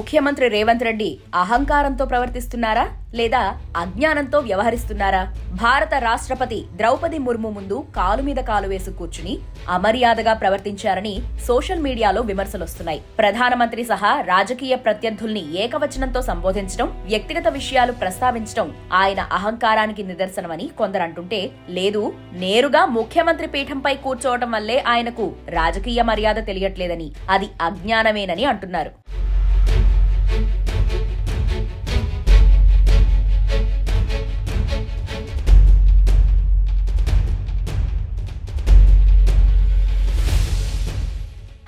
ముఖ్యమంత్రి రేవంత్ రెడ్డి అహంకారంతో ప్రవర్తిస్తున్నారా లేదా అజ్ఞానంతో వ్యవహరిస్తున్నారా? భారత రాష్ట్రపతి ద్రౌపది ముర్ము ముందు కాలు మీద కాలు వేసి కూర్చుని అమర్యాదగా ప్రవర్తించారని సోషల్ మీడియాలో విమర్శలొస్తున్నాయి. ప్రధానమంత్రి సహా రాజకీయ ప్రత్యర్థుల్ని ఏకవచనంతో సంబోధించడం, వ్యక్తిగత విషయాలు ప్రస్తావించడం ఆయన అహంకారానికి నిదర్శనమని కొందరు అంటుంటే, లేదు, నేరుగా ముఖ్యమంత్రి పీఠంపై కూర్చోవటం వల్లే ఆయనకు రాజకీయ మర్యాద తెలియట్లేదని, అది అజ్ఞానమేనని అంటున్నారు.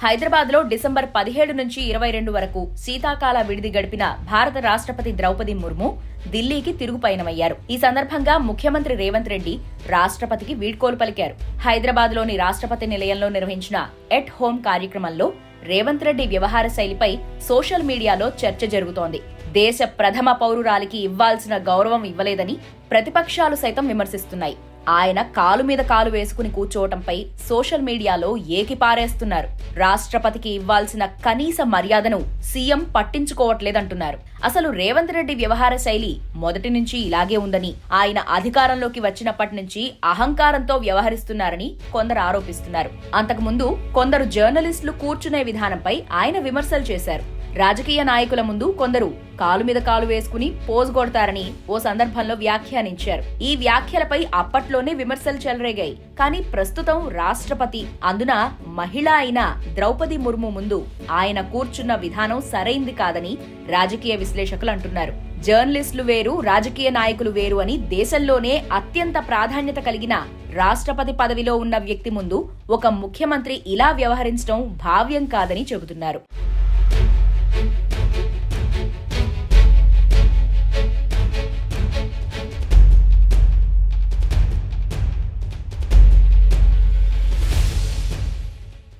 హైదరాబాద్లో డిసెంబర్ 17 నుంచి 22 వరకు శీతాకాల విడిది గడిపిన భారత రాష్ట్రపతి ద్రౌపది ముర్ము ఢిల్లీకి తిరుగు పయనమయ్యారు. ఈ సందర్భంగా ముఖ్యమంత్రి రేవంత్ రెడ్డి రాష్ట్రపతికి వీడ్కోలు పలికారు. హైదరాబాద్లోని రాష్ట్రపతి నిలయంలో నిర్వహించిన ఎట్ హోమ్ కార్యక్రమంలో రేవంత్ రెడ్డి వ్యవహార శైలిపై సోషల్ మీడియాలో చర్చ జరుగుతోంది. దేశ ప్రథమ పౌరురాలికి ఇవ్వాల్సిన గౌరవం ఇవ్వలేదని ప్రతిపక్షాలు సైతం విమర్శిస్తున్నాయి. ఆయన కాలు మీద కాలు వేసుకుని కూర్చోవటంపై సోషల్ మీడియాలో ఏకిపారేస్తున్నారు. రాష్ట్రపతికి ఇవ్వాల్సిన కనీస మర్యాదను సీఎం పట్టించుకోవట్లేదంటున్నారు. అసలు రేవంత్ రెడ్డి వ్యవహార శైలి మొదటి నుంచి ఇలాగే ఉందని, ఆయన అధికారంలోకి వచ్చినప్పటి నుంచి అహంకారంతో వ్యవహరిస్తున్నారని కొందరు ఆరోపిస్తున్నారు. అంతకుముందు కొందరు జర్నలిస్టులు కూర్చునే విధానంపై ఆయన విమర్శలు చేశారు. రాజకీయ నాయకుల ముందు కొందరు కాలు మీద కాలు వేసుకుని పోజ్ కొడతారని ఓ సందర్భంలో వ్యాఖ్యానించారు. ఈ వ్యాఖ్యలపై అప్పట్లోనే విమర్శలు చెలరేగాయి. కానీ ప్రస్తుతం రాష్ట్రపతి, అందున మహిళ అయిన ద్రౌపది ముర్ము ముందు ఆయన కూర్చున్న విధానం సరైంది కాదని రాజకీయ విశ్లేషకులు అంటున్నారు. జర్నలిస్టులు వేరు, రాజకీయ నాయకులు వేరు అని దేశంలోనే అత్యంత ప్రాధాన్యత కలిగిన రాష్ట్రపతి పదవిలో ఉన్న వ్యక్తి ముందు ఒక ముఖ్యమంత్రి ఇలా వ్యవహరించడం భావ్యం కాదని చెబుతున్నారు.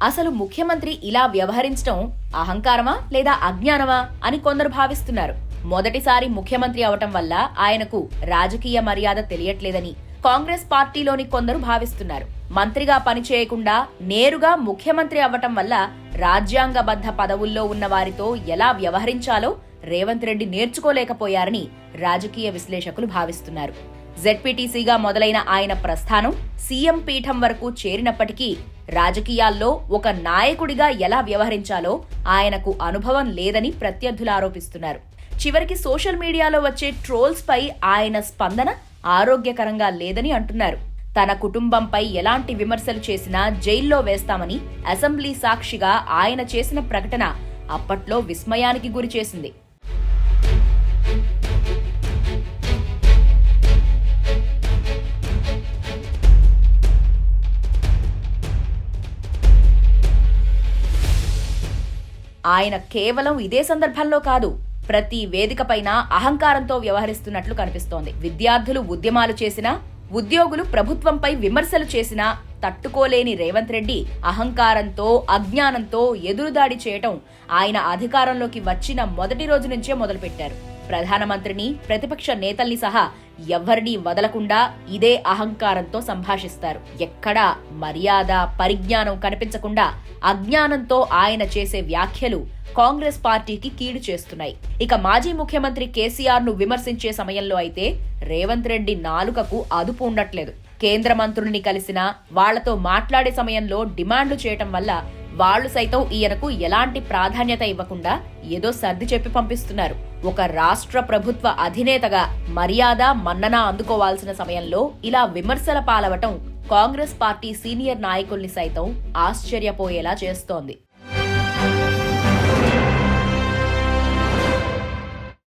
అసలు ముఖ్యమంత్రి ఇలా వ్యవహరించడం అహంకారమా లేదా అజ్ఞానమా అని కొందరు భావిస్తున్నారు. మొదటిసారి ముఖ్యమంత్రి అవటం వల్ల ఆయనకు రాజకీయ మర్యాద తెలియట్లేదని కాంగ్రెస్ పార్టీలోని కొందరు భావిస్తున్నారు. మంత్రిగా పనిచేయకుండా నేరుగా ముఖ్యమంత్రి అవ్వటం వల్ల రాజ్యాంగబద్ధ పదవుల్లో ఉన్న వారితో ఎలా వ్యవహరించాలో రేవంత్ రెడ్డి నేర్చుకోలేకపోయారని రాజకీయ విశ్లేషకులు భావిస్తున్నారు. జెడ్పీటీసీగా మొదలైన ఆయన ప్రస్థానం సీఎం పీఠం వరకు చేరినప్పటికీ రాజకీయాల్లో ఒక నాయకుడిగా ఎలా వ్యవహరించాలో ఆయనకు అనుభవం లేదని ప్రత్యర్థులు ఆరోపిస్తున్నారు. చివరికి సోషల్ మీడియాలో వచ్చే ట్రోల్స్ పై ఆయన స్పందన ఆరోగ్యకరంగా లేదని అంటున్నారు. తన కుటుంబంపై ఎలాంటి విమర్శలు చేసినా జైల్లో వేస్తామని అసెంబ్లీ సాక్షిగా ఆయన చేసిన ప్రకటన అప్పట్లో విస్మయానికి గురిచేసింది. ఆయన కేవలం ఇదే సందర్భంలో కాదు, ప్రతి వేదికపైన అహంకారంతో వ్యవహరిస్తున్నట్లు కనిపిస్తోంది. విద్యార్థులు ఉద్యమాలు చేసినా, ఉద్యోగులు ప్రభుత్వంపై విమర్శలు చేసినా తట్టుకోలేని రేవంత్ రెడ్డి అహంకారంతో, అజ్ఞానంతో ఎదురుదాడి చేయటం ఆయన అధికారంలోకి వచ్చిన మొదటి రోజు నుంచే మొదలుపెట్టారు. ప్రధానమంత్రిని, ప్రతిపక్ష నేతల్ని సహా ఎవ్వరినీ వదలకుండా ఇదే అహంకారంతో సంభాషిస్తారు. ఎక్కడా మర్యాద, పరిజ్ఞానం కనిపించకుండా అజ్ఞానంతో ఆయన చేసే వ్యాఖ్యలు కాంగ్రెస్ పార్టీకి కీడు చేస్తున్నాయి. ఇక మాజీ ముఖ్యమంత్రి కేసీఆర్ ను విమర్శించే సమయంలో అయితే రేవంత్ రెడ్డి నాలుకకు అదుపు ఉండట్లేదు. కేంద్ర మంత్రుల్ని కలిసినా, వాళ్లతో మాట్లాడే సమయంలో డిమాండ్లు చేయటం వల్ల వాళ్లు సైతం ఈయనకు ఎలాంటి ప్రాధాన్యత ఇవ్వకుండా ఏదో సర్ది చెప్పి పంపిస్తున్నారు. ఒక రాష్ట్ర ప్రభుత్వ అధినేతగా మర్యాద, మన్నన అందుకోవాల్సిన సమయంలో ఇలా విమర్శల పాలవటం కాంగ్రెస్ పార్టీ సీనియర్ నాయకుల్ని సైతం ఆశ్చర్యపోయేలా చేస్తోంది.